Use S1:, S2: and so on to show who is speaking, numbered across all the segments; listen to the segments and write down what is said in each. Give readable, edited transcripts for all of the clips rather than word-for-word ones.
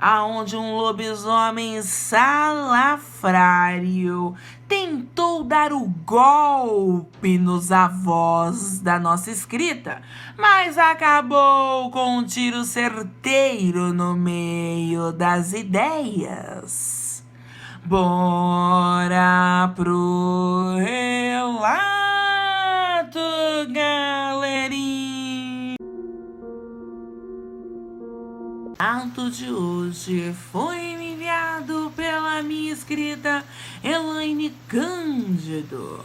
S1: aonde um lobisomem salafrário tentou dar o golpe nos avós da nossa escrita, mas acabou com um tiro certeiro no meio das ideias. Bora pro relato, galerinha! O relato de hoje foi enviado pela minha escrita Elaine Cândido.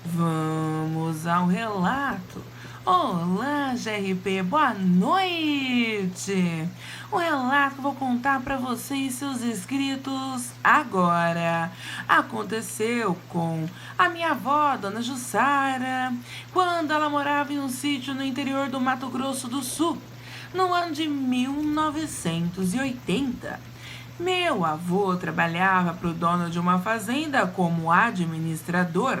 S1: Vamos ao relato. Olá, GRP, boa noite! O relato que eu vou contar para vocês, seus inscritos, agora aconteceu com a minha avó, Dona Jussara, quando ela morava em um sítio no interior do Mato Grosso do Sul, no ano de 1980. Meu avô trabalhava para o dono de uma fazenda como administrador.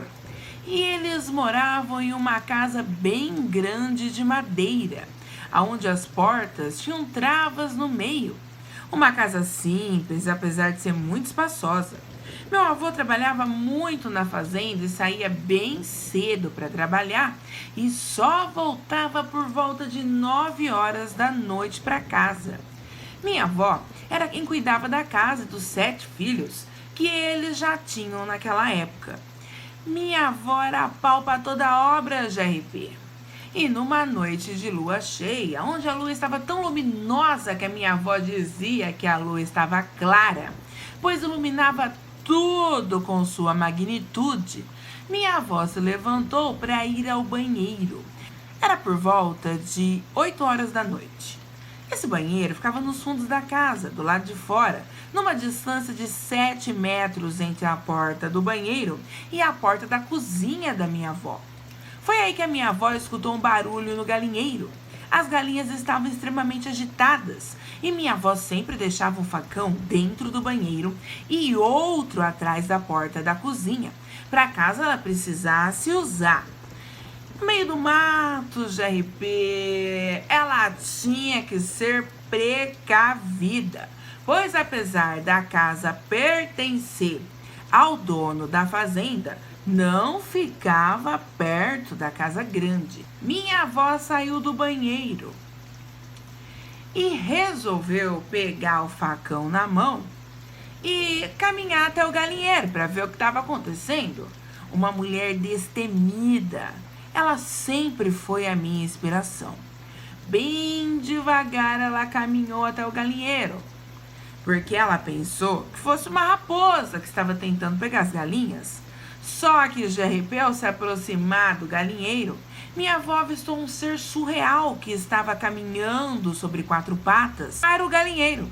S1: E eles moravam em uma casa bem grande de madeira, onde as portas tinham travas no meio. Uma casa simples, apesar de ser muito espaçosa. Meu avô trabalhava muito na fazenda e saía bem cedo para trabalhar e só voltava por volta de 9 horas da noite para casa. Minha avó era quem cuidava da casa e dos 7 filhos que eles já tinham naquela época. Minha avó era pau para toda obra, GRP. E numa noite de lua cheia, onde a lua estava tão luminosa que a minha avó dizia que a lua estava clara, pois iluminava tudo com sua magnitude, minha avó se levantou para ir ao banheiro. Era por volta de 8 horas da noite. Esse banheiro ficava nos fundos da casa, do lado de fora, numa distância de 7 metros entre a porta do banheiro e a porta da cozinha da minha avó. Foi aí que a minha avó escutou um barulho no galinheiro. As galinhas estavam extremamente agitadas e minha avó sempre deixava um facão dentro do banheiro e outro atrás da porta da cozinha, para caso ela precisasse usar. No meio do mato, GRP, ela tinha que ser precavida, pois apesar da casa pertencer ao dono da fazenda, não ficava perto da casa grande. Minha avó saiu do banheiro e resolveu pegar o facão na mão e caminhar até o galinheiro para ver o que estava acontecendo. Uma mulher destemida. Ela sempre foi a minha inspiração. Bem devagar ela caminhou até o galinheiro, porque ela pensou que fosse uma raposa que estava tentando pegar as galinhas. Só que o GRP, ao se aproximar do galinheiro, minha avó avistou um ser surreal que estava caminhando sobre 4 patas para o galinheiro.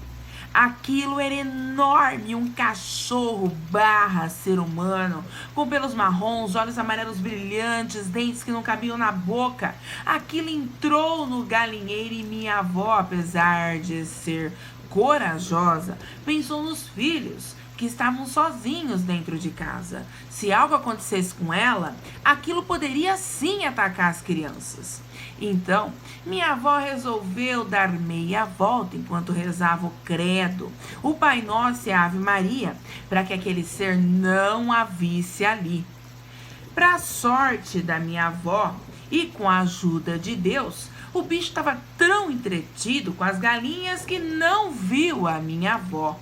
S1: Aquilo era enorme, um cachorro / ser humano, com pelos marrons, olhos amarelos brilhantes, dentes que não cabiam na boca. Aquilo entrou no galinheiro e minha avó, apesar de ser corajosa, pensou nos filhos que estavam sozinhos dentro de casa. Se algo acontecesse com ela, aquilo poderia sim atacar as crianças. Então, minha avó resolveu dar meia volta enquanto rezava o credo, o Pai Nosso e a Ave Maria, para que aquele ser não a visse ali. Para sorte da minha avó e com a ajuda de Deus, o bicho estava tão entretido com as galinhas que não viu a minha avó.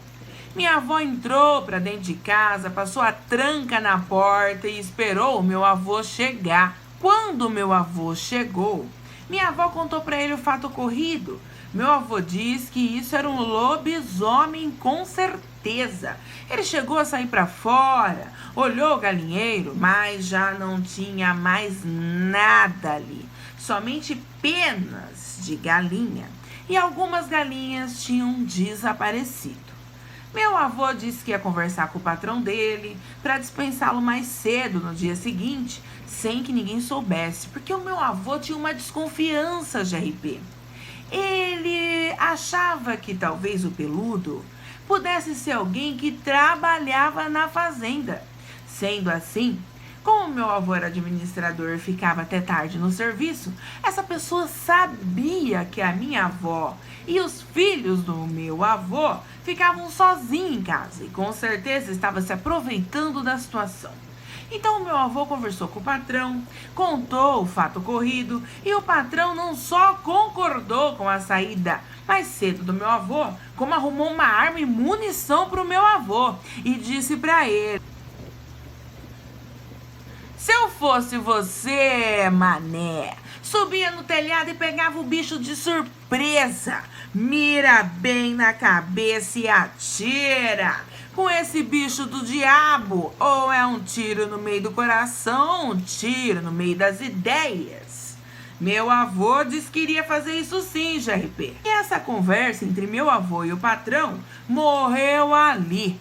S1: Minha avó entrou para dentro de casa, passou a tranca na porta e esperou o meu avô chegar. Quando meu avô chegou, minha avó contou para ele o fato ocorrido. Meu avô disse que isso era um lobisomem com certeza. Ele chegou a sair para fora, olhou o galinheiro, mas já não tinha mais nada ali. Somente penas de galinha. E algumas galinhas tinham desaparecido. Meu avô disse que ia conversar com o patrão dele para dispensá-lo mais cedo no dia seguinte, sem que ninguém soubesse, porque o meu avô tinha uma desconfiança, GRP. Ele achava que talvez o peludo pudesse ser alguém que trabalhava na fazenda. Sendo assim, Como meu avô era administrador e ficava até tarde no serviço, essa pessoa sabia que a minha avó e os filhos do meu avô ficavam sozinhos em casa e com certeza estava se aproveitando da situação. Então meu avô conversou com o patrão, contou o fato ocorrido e o patrão não só concordou com a saída mais cedo do meu avô, como arrumou uma arma e munição para o meu avô e disse para ele: se eu fosse você, mané, subia no telhado e pegava o bicho de surpresa. Mira bem na cabeça e atira. Com esse bicho do diabo, ou é um tiro no meio do coração, ou um tiro no meio das ideias. Meu avô disse que iria fazer isso sim, GRP. E essa conversa entre meu avô e o patrão morreu ali.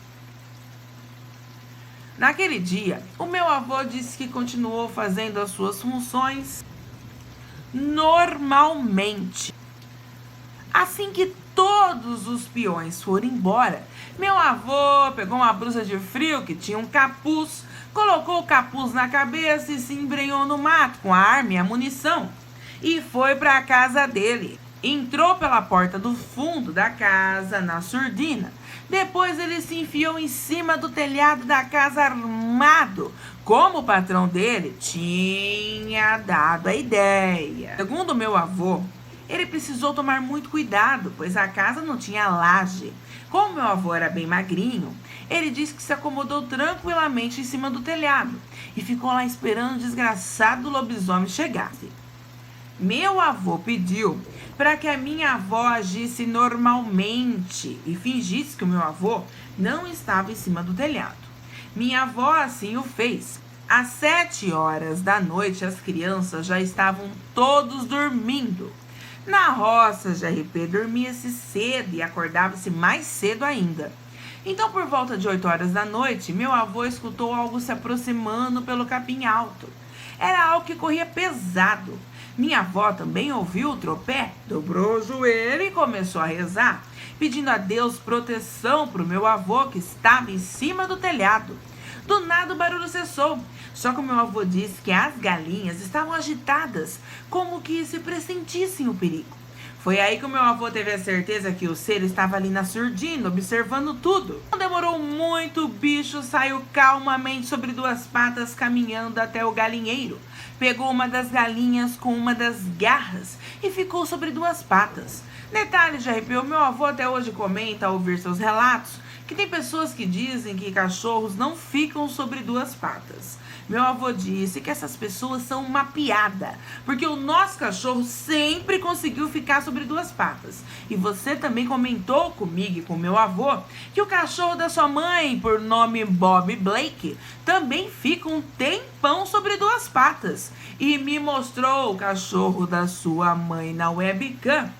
S1: Naquele dia, o meu avô disse que continuou fazendo as suas funções normalmente. Assim que todos os peões foram embora, meu avô pegou uma blusa de frio que tinha um capuz, colocou o capuz na cabeça e se embrenhou no mato com a arma e a munição e foi para a casa dele. Entrou pela porta do fundo da casa, na surdina. Depois ele se enfiou em cima do telhado da casa armado, como o patrão dele tinha dado a ideia. Segundo meu avô, ele precisou tomar muito cuidado, pois a casa não tinha laje. Como meu avô era bem magrinho, ele disse que se acomodou tranquilamente em cima do telhado e ficou lá esperando o desgraçado lobisomem chegasse. Meu avô pediu para que a minha avó agisse normalmente e fingisse que o meu avô não estava em cima do telhado. Minha avó assim o fez. Às 7 horas da noite, as crianças já estavam todos dormindo. Na roça, GRP dormia-se cedo e acordava-se mais cedo ainda. Então, por volta de 8 horas da noite, meu avô escutou algo se aproximando pelo capim alto. Era algo que corria pesado. Minha avó também ouviu o tropé, dobrou o joelho e começou a rezar, pedindo a Deus proteção para o meu avô que estava em cima do telhado. Do nada o barulho cessou, só que o meu avô disse que as galinhas estavam agitadas, como que se pressentissem o perigo. Foi aí que o meu avô teve a certeza que o ser estava ali na surdina, observando tudo. Não demorou muito, o bicho saiu calmamente sobre 2 patas, caminhando até o galinheiro. Pegou uma das galinhas com uma das garras e ficou sobre 2 patas. Detalhe de arrepio, meu avô até hoje comenta ao ouvir seus relatos que tem pessoas que dizem que cachorros não ficam sobre 2 patas. Meu avô disse que essas pessoas são uma piada, porque o nosso cachorro sempre conseguiu ficar sobre 2 patas. E você também comentou comigo e com meu avô que o cachorro da sua mãe, por nome Bob Blake, também fica um tempão sobre 2 patas. E me mostrou o cachorro da sua mãe na webcam,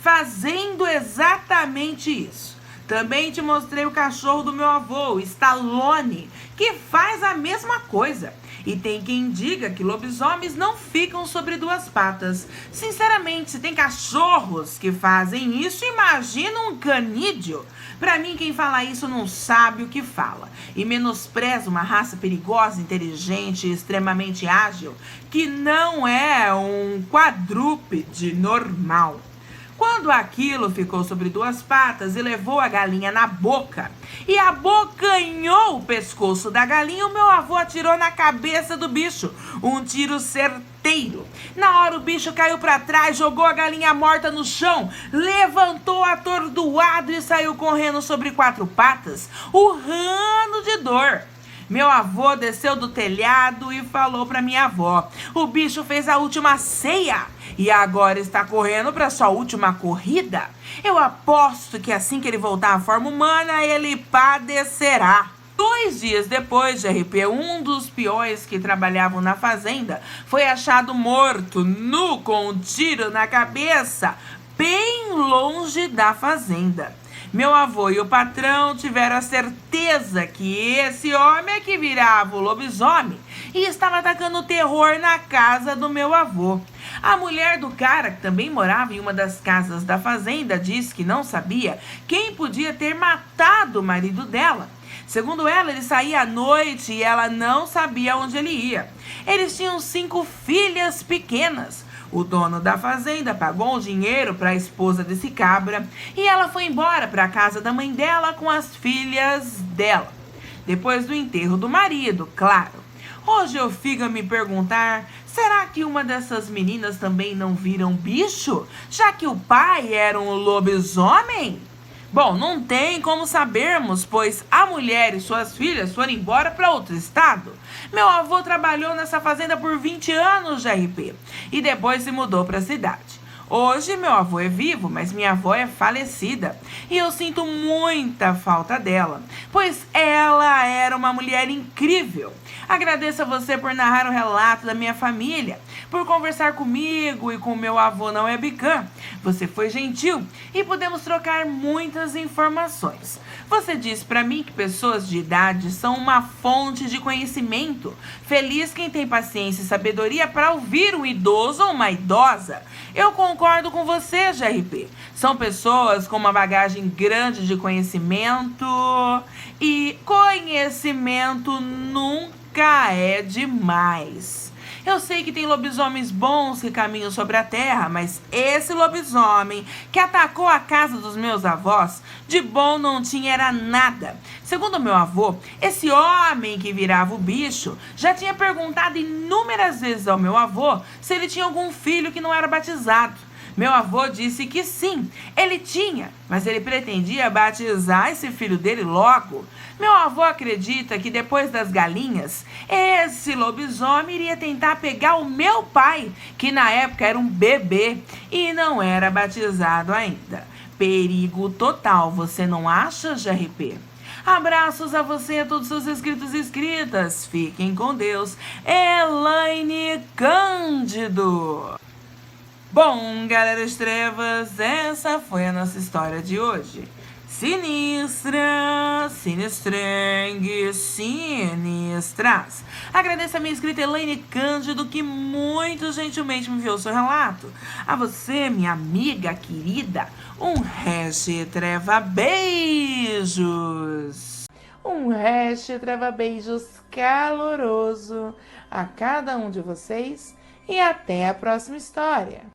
S1: fazendo exatamente isso. Também te mostrei o cachorro do meu avô, o Stallone, que faz a mesma coisa. E tem quem diga que lobisomens não ficam sobre 2 patas. Sinceramente, se tem cachorros que fazem isso, imagina um canídeo. Pra mim, quem fala isso não sabe o que fala. E menospreza uma raça perigosa, inteligente e extremamente ágil, que não é um quadrúpede normal. Quando aquilo ficou sobre 2 patas e levou a galinha na boca e abocanhou o pescoço da galinha, o meu avô atirou na cabeça do bicho, um tiro certeiro. Na hora o bicho caiu para trás, jogou a galinha morta no chão, levantou atordoado e saiu correndo sobre 4 patas, urrando de dor. Meu avô desceu do telhado e falou para minha avó: o bicho fez a última ceia e agora está correndo para sua última corrida. Eu aposto que assim que ele voltar à forma humana, ele padecerá. 2 dias depois, GRP, um dos peões que trabalhavam na fazenda foi achado morto, nu, com um tiro na cabeça, bem longe da fazenda. Meu avô e o patrão tiveram a certeza que esse homem é que virava o lobisomem e estava atacando terror na casa do meu avô. A mulher do cara, que também morava em uma das casas da fazenda, disse que não sabia quem podia ter matado o marido dela. Segundo ela, ele saía à noite e ela não sabia onde ele ia. Eles tinham 5 filhas pequenas. O dono da fazenda pagou um dinheiro para a esposa desse cabra e ela foi embora para a casa da mãe dela com as filhas dela. Depois do enterro do marido, claro. Hoje eu fico a me perguntar, será que uma dessas meninas também não viram bicho? Já que o pai era um lobisomem? Bom, não tem como sabermos, pois a mulher e suas filhas foram embora para outro estado. Meu avô trabalhou nessa fazenda por 20 anos de RP e depois se mudou para a cidade. Hoje meu avô é vivo, mas minha avó é falecida e eu sinto muita falta dela, pois ela era uma mulher incrível. Agradeço a você por narrar o relato da minha família, por conversar comigo e com meu avô na webcam. Você foi gentil e pudemos trocar muitas informações. Você disse para mim que pessoas de idade são uma fonte de conhecimento. Feliz quem tem paciência e sabedoria para ouvir um idoso ou uma idosa. Eu concordo com você, GRP. São pessoas com uma bagagem grande de conhecimento e conhecimento nunca é demais. Eu sei que tem lobisomens bons que caminham sobre a terra, mas esse lobisomem que atacou a casa dos meus avós, de bom não tinha era nada. Segundo meu avô, esse homem que virava o bicho já tinha perguntado inúmeras vezes ao meu avô se ele tinha algum filho que não era batizado. Meu avô disse que sim, ele tinha, mas ele pretendia batizar esse filho dele logo. Meu avô acredita que depois das galinhas, esse lobisomem iria tentar pegar o meu pai, que na época era um bebê e não era batizado ainda. Perigo total, você não acha, GRP? Abraços a você e a todos os seus inscritos e inscritas. Fiquem com Deus. Elaine Cândido. Bom, galera das trevas, essa foi a nossa história de hoje. Sinistra, sinistrengue, sinistras. Agradeço a minha inscrita Elaine Cândido, que muito gentilmente me enviou seu relato. A você, minha amiga querida, um hash treva beijos. Um hash treva beijos caloroso a cada um de vocês e até a próxima história.